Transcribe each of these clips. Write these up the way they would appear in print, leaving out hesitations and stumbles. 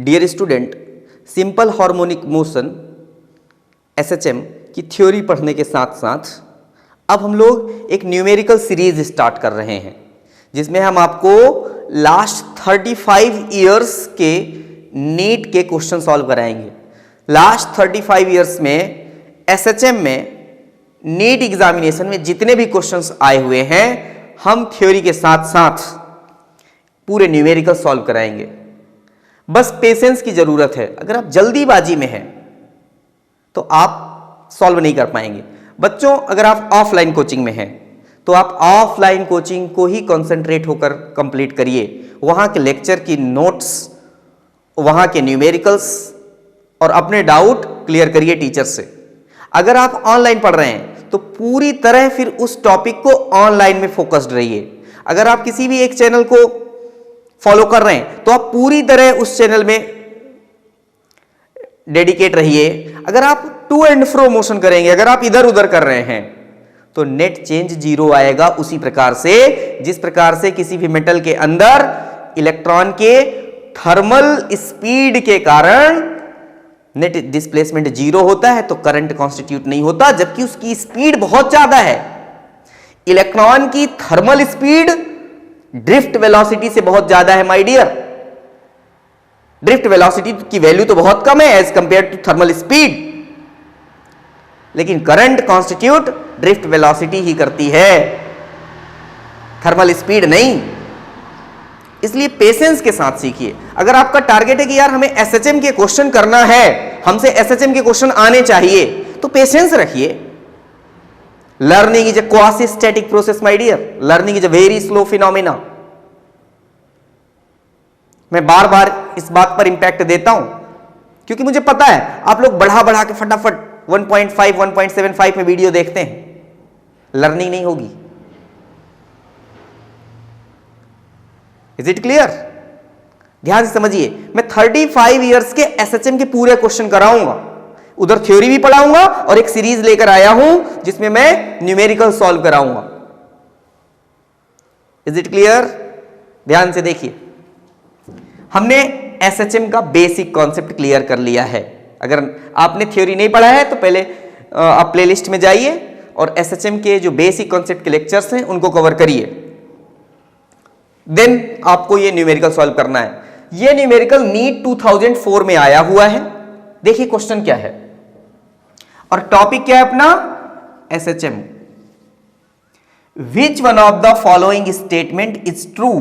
Dear student, simple harmonic motion SHM की theory पढ़ने के साथ साथ अब हम लोग एक न्यूमेरिकल सीरीज स्टार्ट कर रहे हैं जिसमें हम आपको लास्ट 35 इयर्स के नीट के क्वेश्चन सॉल्व कराएंगे। लास्ट 35 इयर्स में एसएचएम में नीट एग्जामिनेशन में जितने भी क्वेश्चंस आए हुए हैं हम थ्योरी के साथ साथ पूरे न्यूमेरिकल सॉल्व कराएंगे। बस पेशेंस की जरूरत है। अगर आप जल्दीबाजी में हैं तो आप सॉल्व नहीं कर पाएंगे। बच्चों, अगर आप ऑफलाइन कोचिंग में हैं तो आप ऑफलाइन कोचिंग को ही कंसंट्रेट होकर कंप्लीट करिए। वहां के लेक्चर की नोट्स, वहां के न्यूमेरिकल्स और अपने डाउट क्लियर करिए टीचर से। अगर आप ऑनलाइन पढ़ रहे हैं तो पूरी तरह फिर उस टॉपिक को ऑनलाइन में फोकस्ड रहिए। अगर आप किसी भी एक चैनल को फॉलो कर रहे हैं तो आप पूरी तरह उस चैनल में डेडिकेट रहिए। अगर आप टू एंड फ्रो मोशन करेंगे, अगर आप इधर उधर कर रहे हैं तो नेट चेंज जीरो आएगा। उसी प्रकार से जिस प्रकार से किसी भी मेटल के अंदर इलेक्ट्रॉन के थर्मल स्पीड के कारण नेट डिस्प्लेसमेंट जीरो होता है तो करंट कॉन्स्टिट्यूट नहीं होता, जबकि उसकी स्पीड बहुत ज्यादा है। इलेक्ट्रॉन की थर्मल स्पीड ड्रिफ्ट वेलोसिटी से बहुत ज्यादा है माय डियर। ड्रिफ्ट वेलोसिटी की वैल्यू तो बहुत कम है as compare to thermal speed, लेकिन करंट कॉन्स्टिट्यूट ड्रिफ्ट वेलोसिटी ही करती है, थर्मल स्पीड नहीं। इसलिए पेशेंस के साथ सीखिए। अगर आपका टारगेट है कि यार हमें एसएचएम के क्वेश्चन करना है, हमसे एसएचएम के क्वेश्चन आने चाहिए, तो पेशेंस रखिए। Learning is a quasi static process my dear. Learning is a very slow phenomena. मैं बार बार इस बात पर इंपैक्ट देता हूं क्योंकि मुझे पता है आप लोग बढ़ा बढ़ा के फटाफट 1.5 1.75 में वीडियो देखते हैं, लर्निंग नहीं होगी। Is it clear? ध्यान से समझिए। मैं 35 इयर्स के एसएचएम के पूरे क्वेश्चन कराऊंगा, उधर थ्योरी भी पढ़ाऊंगा और एक सीरीज लेकर आया हूं जिसमें मैं न्यूमेरिकल सॉल्व कराऊंगा। Is it clear? ध्यान से देखिए। हमने एसएचएम का बेसिक कॉन्सेप्ट क्लियर कर लिया है। अगर आपने थ्योरी नहीं पढ़ा है तो पहले आप प्लेलिस्ट में जाइए और एसएचएम के जो बेसिक कॉन्सेप्ट के लेक्चर्स हैं उनको कवर करिए। देन आपको ये न्यूमेरिकल सॉल्व करना है। ये न्यूमेरिकल नीट 2004 में आया हुआ है। देखिए क्वेश्चन क्या है और टॉपिक क्या है अपना, SHM. Which one of the following statement is true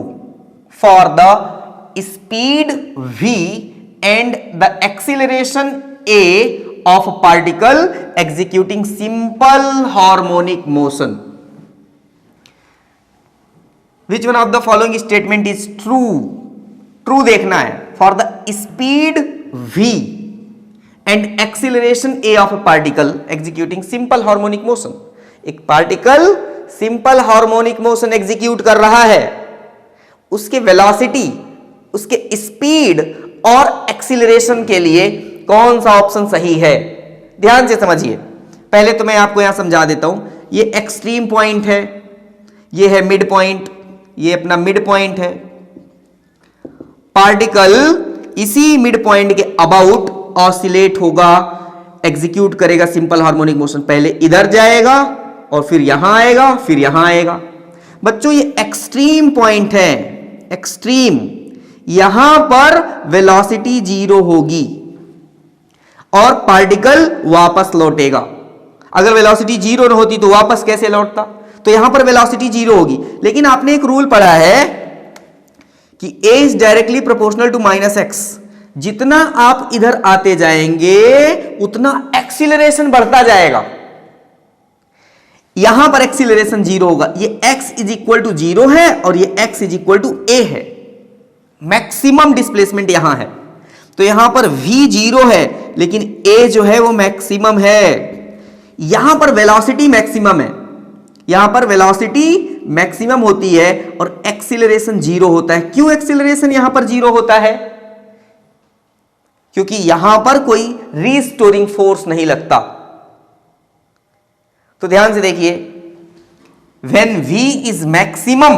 for the speed v and the acceleration a of a particle executing simple harmonic motion? Which one of the following statement is true? True देखना है। For the speed v and acceleration a of a particle executing simple harmonic motion, एक particle simple harmonic motion execute कर रहा है, उसके velocity, उसके speed और acceleration के लिए कौन सा ऑप्शन सही है? ध्यान से समझिए। पहले तो मैं आपको यहां समझा देता हूं। ये एक्सट्रीम पॉइंट है, ये है मिड पॉइंट, ये अपना मिड पॉइंट है। पार्टिकल इसी मिड पॉइंट के अबाउट ऑसिलेट होगा, एग्जीक्यूट करेगा सिंपल हार्मोनिक मोशन। पहले इधर जाएगा और फिर यहां आएगा, फिर यहां आएगा। बच्चों ये एक्सट्रीम पॉइंट है, एक्सट्रीम। यहां पर वेलोसिटी जीरो होगी और पार्टिकल वापस लौटेगा। अगर वेलोसिटी जीरो न होती तो वापस कैसे लौटता? तो यहां पर वेलोसिटी जीरो होगी। लेकिन आपने एक रूल पढ़ा है कि a is directly proportional to -x। जितना आप इधर आते जाएंगे उतना एक्सीलरेशन बढ़ता जाएगा। यहां पर एक्सीलरेशन जीरो होगा। ये x is equal to zero है और ये x is equal to a है। मैक्सिमम डिस्प्लेसमेंट यहां है तो यहां पर v जीरो है लेकिन a जो है वो मैक्सिमम है। यहां पर वेलोसिटी मैक्सिमम है, यहां पर वेलोसिटी मैक्सिमम होती है और एक्सीलरेशन जीरो होता है। क्यों एक्सीलरेशन यहां पर जीरो होता है? क्योंकि यहां पर कोई रीस्टोरिंग फोर्स नहीं लगता। तो ध्यान से देखिए, when v is maximum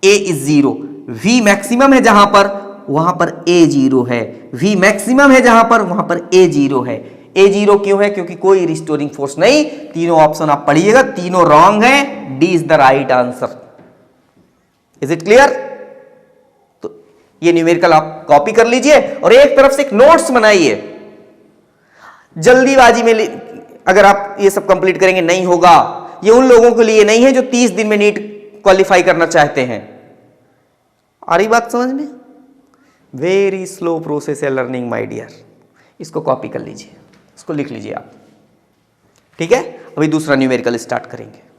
a is zero. v maximum है जहां पर वहां पर ए 0 है, V मैक्सिमम है जहां पर, वहां पर ए 0 है। ए 0 क्यों है? क्योंकि कोई रिस्टोरिंग फोर्स नहीं। तीनों ऑप्शन आप पढ़िएगा, तीनों रॉन्ग है। D is the right answer. Is it clear? तो ये न्यूमेरिकल आप कॉपी कर लीजिए और एक तरफ से एक नोट्स बनाइए। जल्दीबाजी में अगर आप ये सब कंप्लीट करेंगे नहीं होगा। ये उन लोगों के लिए नहीं है जो 30 दिन में नीट क्वालिफाई करना चाहते हैं। आ रही बात समझ में? वेरी स्लो प्रोसेस है लर्निंग माय डियर। इसको कॉपी कर लीजिए, इसको लिख लीजिए आप। ठीक है, अभी दूसरा न्यूमेरिकल स्टार्ट करेंगे।